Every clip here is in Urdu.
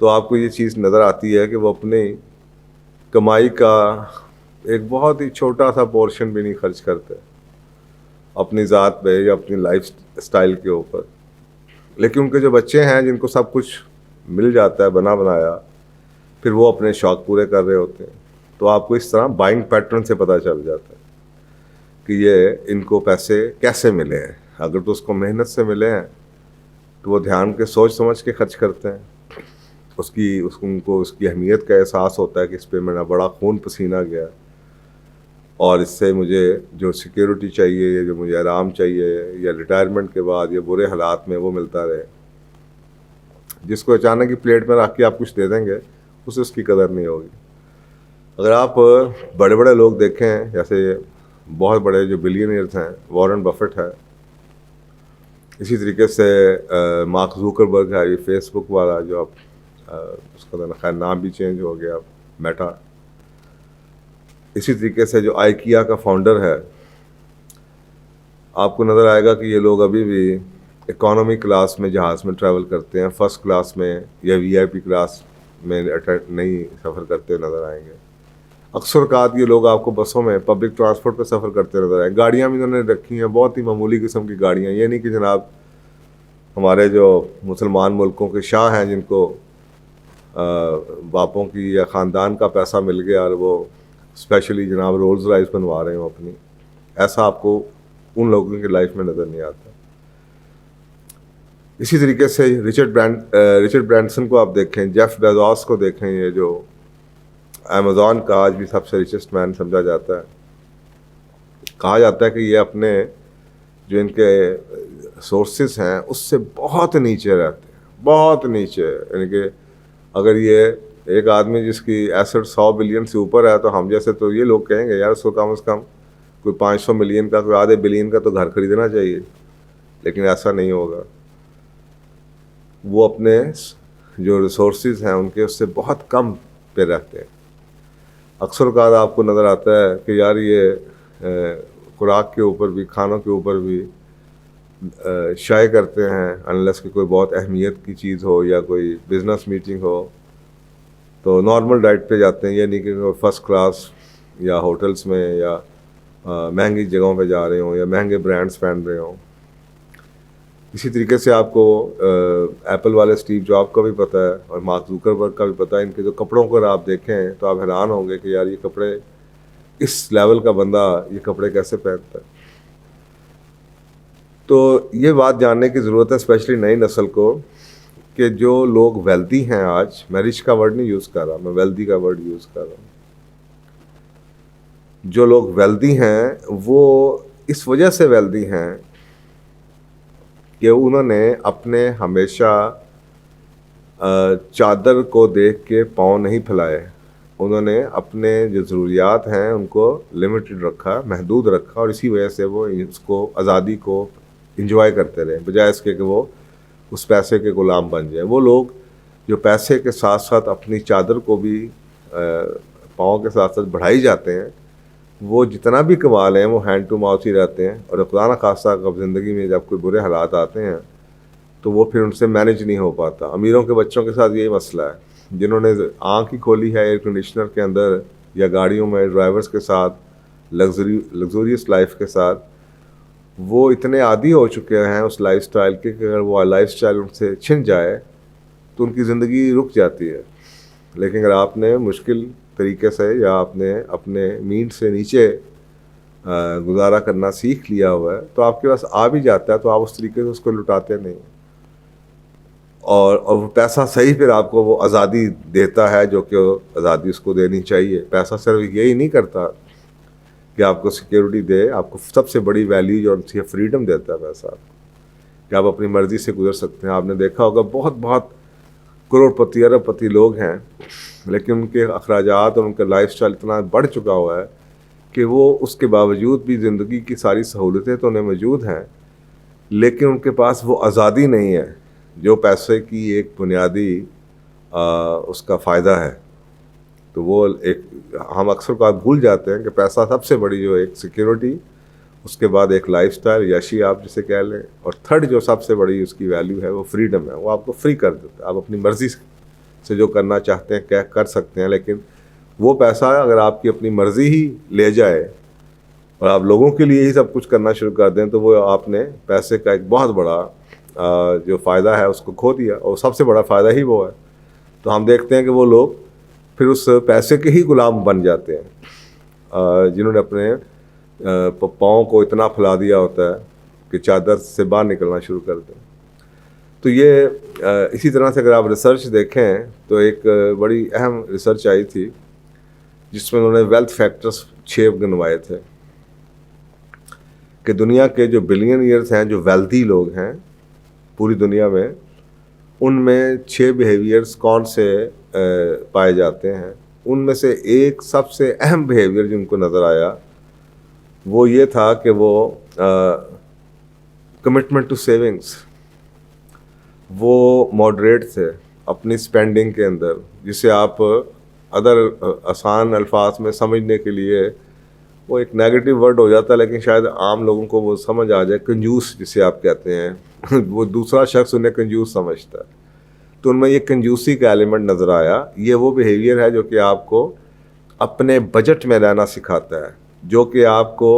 تو آپ کو یہ چیز نظر آتی ہے کہ وہ اپنی کمائی کا ایک بہت ہی چھوٹا سا پورشن بھی نہیں خرچ کرتے اپنی ذات پہ یا اپنی لائف اسٹائل کے اوپر. لیکن ان کے جو بچے ہیں جن کو سب کچھ مل جاتا ہے بنا بنایا, پھر وہ اپنے شوق پورے کر رہے ہوتے ہیں. تو آپ کو اس طرح بائنگ پیٹرن سے پتہ چل جاتا ہے کہ یہ ان کو پیسے کیسے ملے ہیں. اگر تو اس کو محنت سے ملے ہیں تو وہ دھیان کے سوچ سمجھ کے خرچ کرتے ہیں. ان کو اس کی اہمیت کا احساس ہوتا ہے کہ اس پہ میرا بڑا خون پسینہ گیا اور اس سے مجھے جو سیکیورٹی چاہیے یا جو مجھے آرام چاہیے یا ریٹائرمنٹ کے بعد یا برے حالات میں وہ ملتا رہے. جس کو اچانک ہی پلیٹ میں رکھ کے آپ کچھ دے دیں گے اسے اس کی قدر نہیں ہوگی. اگر آپ بڑے بڑے لوگ دیکھیں, جیسے بہت بڑے جو بلینئرز ہیں, وارن بفٹ ہے, اسی طریقے سے مارک زوکربرگ ہے, یہ فیس بک والا جو آپ اس کا خیر نام بھی چینج ہو گیا میٹا. اسی طریقے سے جو آئیکیا کا فاؤنڈر ہے, آپ کو نظر آئے گا کہ یہ لوگ ابھی بھی اکانومی کلاس میں جہاز میں ٹریول کرتے ہیں, فرسٹ کلاس میں یا وی آئی پی کلاس میں نہیں سفر کرتے نظر آئیں گے. اکثر اوقات یہ لوگ آپ کو بسوں میں پبلک ٹرانسپورٹ پہ سفر کرتے نظر آئیں. گاڑیاں بھی انہوں نے رکھی ہیں, بہت ہی معمولی قسم کی گاڑیاں. یہ نہیں کہ جناب ہمارے جو مسلمان ملکوں کے شاہ ہیں جن کو باپوں کی یا خاندان کا پیسہ مل گیا اور وہ اسپیشلی جناب رولز رائس بنوا رہے ہوں اپنی, ایسا آپ کو ان لوگوں کی لائف میں نظر نہیں آتا. اسی طریقے سے رچرڈ برینسن کو آپ دیکھیں, جیف بیزوس کو دیکھیں, یہ جو امیزون کا آج بھی سب سے ریچسٹ مین سمجھا جاتا ہے. کہا جاتا ہے کہ یہ اپنے جو ان کے سورسز ہیں اس سے بہت نیچے رہتے ہیں, بہت نیچے. یعنی کہ اگر یہ ایک آدمی جس کی ایسٹ 100 بلین سے اوپر ہے تو ہم جیسے تو یہ لوگ کہیں گے یار اس کو کم از کم کوئی 500 ملین کا, کوئی آدھے بلین کا تو گھر خریدنا چاہیے. لیکن ایسا نہیں ہوگا. وہ اپنے جو ریسورسز ہیں ان کے اس سے بہت کم پہ رہتے ہیں. اکثر اوقات آپ کو نظر آتا ہے کہ یار یہ خوراک کے اوپر بھی, کھانوں کے اوپر بھی شائع کرتے ہیں, انلیس کہ کوئی بہت اہمیت کی چیز ہو یا کوئی بزنس میٹنگ ہو تو نارمل ڈائٹ پہ جاتے ہیں. یہ نہیں کہ فرسٹ کلاس یا ہوٹلس میں یا مہنگی جگہوں پہ جا رہے ہوں یا مہنگے برانڈس پہن رہے ہوں. اسی طریقے سے آپ کو ایپل والے اسٹیو جاب کا بھی پتہ ہے اور مارک زوکربرگ کا بھی پتہ ہے. ان کے جو کپڑوں کو آپ دیکھیں تو آپ حیران ہوں گے کہ یار یہ کپڑے, اس لیول کا بندہ یہ کپڑے کیسے پہنتا ہے. تو یہ بات جاننے کی ضرورت ہے اسپیشلی نئی نسل کو کہ جو لوگ ویلدی ہیں آج, میں رچ کا ورڈ نہیں یوز کر رہا, میں ویلدی کا ورڈ یوز کر رہا ہوں. جو لوگ ویلدی ہیں وہ اس وجہ سے ویلدی ہیں کہ انہوں نے اپنے ہمیشہ چادر کو دیکھ کے پاؤں نہیں پھیلائے. انہوں نے اپنے جو ضروریات ہیں ان کو لمیٹڈ رکھا, محدود رکھا, اور اسی وجہ سے وہ اس کو آزادی کو انجوائے کرتے رہے بجائے اس کے کہ وہ اس پیسے کے غلام بن جائیں. وہ لوگ جو پیسے کے ساتھ ساتھ اپنی چادر کو بھی پاؤں کے ساتھ ساتھ بڑھائی جاتے ہیں, وہ جتنا بھی کما لیں وہ ہینڈ ٹو ماؤتھ ہی رہتے ہیں. اور خدا نہ خاصہ کب زندگی میں جب کوئی برے حالات آتے ہیں تو وہ پھر ان سے مینیج نہیں ہو پاتا. امیروں کے بچوں کے ساتھ یہی مسئلہ ہے, جنہوں نے آنکھ ہی کھولی ہے ایئر کنڈیشنر کے اندر یا گاڑیوں میں ڈرائیورز کے ساتھ, لگزوریس لائف کے ساتھ, وہ اتنے عادی ہو چکے ہیں اس لائف سٹائل کے کہ اگر وہ لائف سٹائل ان سے چھن جائے تو ان کی زندگی رک جاتی ہے. لیکن اگر آپ نے مشکل طریقے سے یا آپ نے اپنے مین سے نیچے گزارا کرنا سیکھ لیا ہوا ہے تو آپ کے پاس آ بھی جاتا ہے, تو آپ اس طریقے سے اس کو لٹاتے نہیں. اور وہ پیسہ صحیح پھر آپ کو وہ آزادی دیتا ہے جو کہ آزادی اس کو دینی چاہیے. پیسہ صرف یہی نہیں کرتا کہ آپ کو سیکیورٹی دے, آپ کو سب سے بڑی ویلیو جو ہے فریڈم دیتا ہے پیسہ, کہ آپ اپنی مرضی سے گزر سکتے ہیں. آپ نے دیکھا ہوگا بہت کروڑ پتی ارب پتی لوگ ہیں لیکن ان کے اخراجات اور ان کا لائف سٹائل اتنا بڑھ چکا ہوا ہے کہ وہ اس کے باوجود بھی زندگی کی ساری سہولتیں تو انہیں موجود ہیں لیکن ان کے پاس وہ آزادی نہیں ہے جو پیسے کی ایک بنیادی اس کا فائدہ ہے. تو وہ ایک ہم اکثر بات بھول جاتے ہیں کہ پیسہ سب سے بڑی جو ایک سیکیورٹی, اس کے بعد ایک لائف سٹائل یاشی آپ جسے کہہ لیں, اور تھرڈ جو سب سے بڑی اس کی ویلیو ہے وہ فریڈم ہے. وہ آپ کو فری کر دیتا ہے, آپ اپنی مرضی سے سے جو کرنا چاہتے ہیں کر سکتے ہیں، لیکن وہ پیسہ اگر آپ کی اپنی مرضی ہی لے جائے اور آپ لوگوں کے لیے ہی سب کچھ کرنا شروع کر دیں تو وہ آپ نے پیسے کا ایک بہت بڑا جو فائدہ ہے اس کو کھو دیا، اور سب سے بڑا فائدہ ہی وہ ہے۔ تو ہم دیکھتے ہیں کہ وہ لوگ پھر اس پیسے کے ہی غلام بن جاتے ہیں، جنہوں نے اپنے پاؤں کو اتنا پھیلا دیا ہوتا ہے کہ چادر سے باہر نکلنا شروع کر دیں۔ تو یہ اسی طرح سے اگر آپ ریسرچ دیکھیں تو ایک بڑی اہم ریسرچ آئی تھی جس میں انہوں نے ویلتھ فیکٹرز 6 گنوائے تھے کہ دنیا کے جو بلین ایئرز ہیں، جو ویلتھی لوگ ہیں پوری دنیا میں، ان میں 6 بیہیویئرز کون سے پائے جاتے ہیں۔ ان میں سے ایک سب سے اہم بیہیویئر جن کو نظر آیا وہ یہ تھا کہ وہ کمٹمنٹ ٹو سیونگس، وہ ماڈریٹ تھے اپنی اسپینڈنگ کے اندر، جسے آپ ادر آسان الفاظ میں سمجھنے کے لیے وہ ایک نیگیٹو ورڈ ہو جاتا ہے، لیکن شاید عام لوگوں کو وہ سمجھ آ جائے، کنجوس جسے آپ کہتے ہیں وہ دوسرا شخص انہیں کنجوس سمجھتا ہے، تو ان میں یہ کنجوسی کا ایلیمنٹ نظر آیا۔ یہ وہ بیہیویئر ہے جو کہ آپ کو اپنے بجٹ میں رہنا سکھاتا ہے، جو کہ آپ کو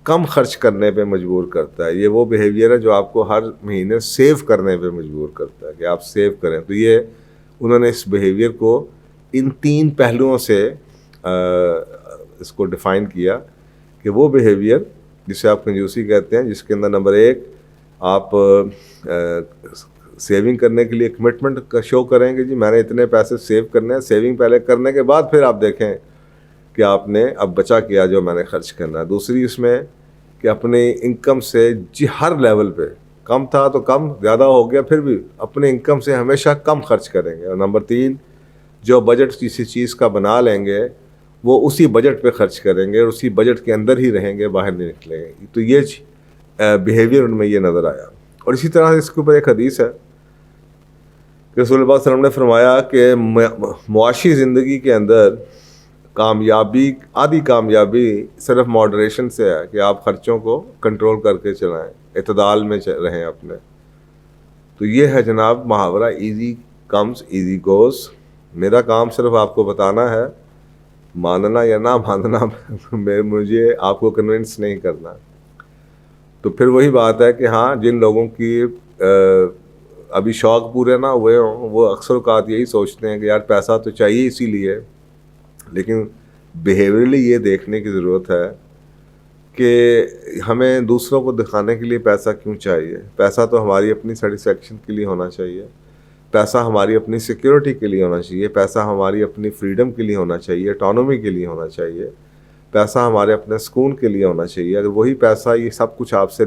کم خرچ کرنے پہ مجبور کرتا ہے۔ یہ وہ بیہیویئر ہے جو آپ کو ہر مہینے سیو کرنے پہ مجبور کرتا ہے کہ آپ سیو کریں۔ تو یہ انہوں نے اس بیہیویئر کو ان 3 پہلوؤں سے اس کو ڈیفائن کیا کہ وہ بیہیویئر جسے آپ کنجوسی کہتے ہیں، جس کے اندر نمبر 1 آپ سیونگ کرنے کے لیے کمٹمنٹ کا شو کریں گے، جی میں نے اتنے پیسے سیو کرنے ہیں، سیونگ پہلے کرنے کے بعد پھر آپ دیکھیں کہ آپ نے اب بچا کیا جو میں نے خرچ کرنا ہے۔ دوسری اس میں کہ اپنے انکم سے جی ہر لیول پہ، کم تھا تو کم، زیادہ ہو گیا پھر بھی اپنے انکم سے ہمیشہ کم خرچ کریں گے۔ اور نمبر 3 جو بجٹ کسی چیز کا بنا لیں گے وہ اسی بجٹ پہ خرچ کریں گے اور اسی بجٹ کے اندر ہی رہیں گے، باہر نہیں نکلیں گے۔ تو یہ بیہیویئر ان میں یہ نظر آیا۔ اور اسی طرح اس کے اوپر ایک حدیث ہے کہ رسول اللہ صلی اللہ علیہ وسلم نے فرمایا کہ معاشی زندگی کے اندر کامیابی، آدھی کامیابی صرف ماڈریشن سے ہے کہ آپ خرچوں کو کنٹرول کر کے چلائیں، اعتدال میں رہیں اپنے۔ تو یہ ہے جناب محاورہ ایزی کمز ایزی گوز۔ میرا کام صرف آپ کو بتانا ہے، ماننا یا نہ ماننا مجھے آپ کو کنونس نہیں کرنا۔ تو پھر وہی بات ہے کہ ہاں جن لوگوں کی ابھی شوق پورے نہ ہوئے ہوں وہ اکثر اوقات یہی سوچتے ہیں کہ یار پیسہ تو چاہیے اسی لیے، لیکن بیہیویئرلی یہ دیکھنے کی ضرورت ہے کہ ہمیں دوسروں کو دکھانے کے لیے پیسہ کیوں چاہیے۔ پیسہ تو ہماری اپنی سیٹسفیکشن کے لیے ہونا چاہیے، پیسہ ہماری اپنی سیکیورٹی کے لیے ہونا چاہیے، پیسہ ہماری اپنی فریڈم کے لیے ہونا چاہیے، اٹانومی کے لیے ہونا چاہیے، پیسہ ہمارے اپنے سکون کے لیے ہونا چاہیے۔ اگر وہی پیسہ یہ سب کچھ آپ سے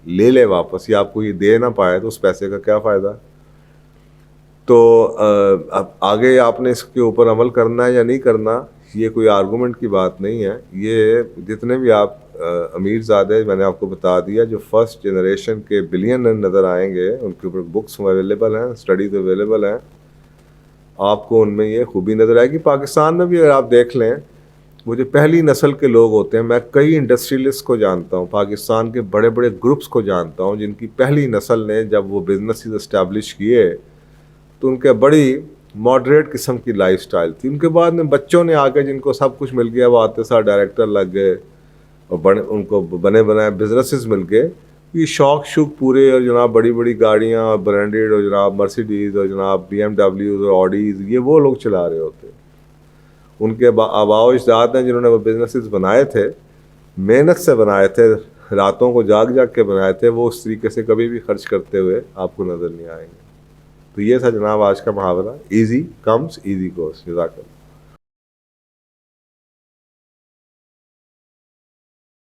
لے لے واپس یا آپ کو یہ دے نہ پائے تو اس پیسے کا کیا فائدہ؟ تو اب آگے آپ نے اس کے اوپر عمل کرنا ہے یا نہیں کرنا، یہ کوئی آرگومنٹ کی بات نہیں ہے۔ یہ جتنے بھی آپ امیر زادے میں نے آپ کو بتا دیا جو فرسٹ جنریشن کے بلین نظر آئیں گے، ان کے اوپر بکس اویلیبل ہیں، اسٹڈیز اویلیبل ہیں، آپ کو ان میں یہ خوبی نظر آئے گی۔ پاکستان میں بھی اگر آپ دیکھ لیں، وہ جو پہلی نسل کے لوگ ہوتے ہیں، میں کئی انڈسٹریلسٹ کو جانتا ہوں، پاکستان کے بڑے بڑے گروپس کو جانتا ہوں جن کی پہلی نسل نے جب وہ بزنسز اسٹیبلش کیے تو ان کے بڑی ماڈریٹ قسم کی لائف سٹائل تھی۔ ان کے بعد میں بچوں نے آ کے جن کو سب کچھ مل گیا، وہ آتے ساتھ ڈائریکٹر لگ گئے اور ان کو بنے بنائے بزنسز مل گئے، یہ شوق پورے، اور جناب بڑی بڑی گاڑیاں اور برانڈیڈ، اور جناب مرسیڈیز اور جناب BMW اور آڈیز، یہ وہ لوگ چلا رہے ہوتے۔ ان کے آباء و اجداد ہیں جنہوں نے وہ بزنسز بنائے تھے، محنت سے بنائے تھے، راتوں کو جاگ جاگ کے بنائے تھے، وہ اس طریقے سے کبھی بھی خرچ کرتے ہوئے آپ کو نظر نہیں آئیں گے۔ تو یہ تھا جناب آج کا محاورہ، ایزی کمز ایزی گوز۔ جزاک اللہ۔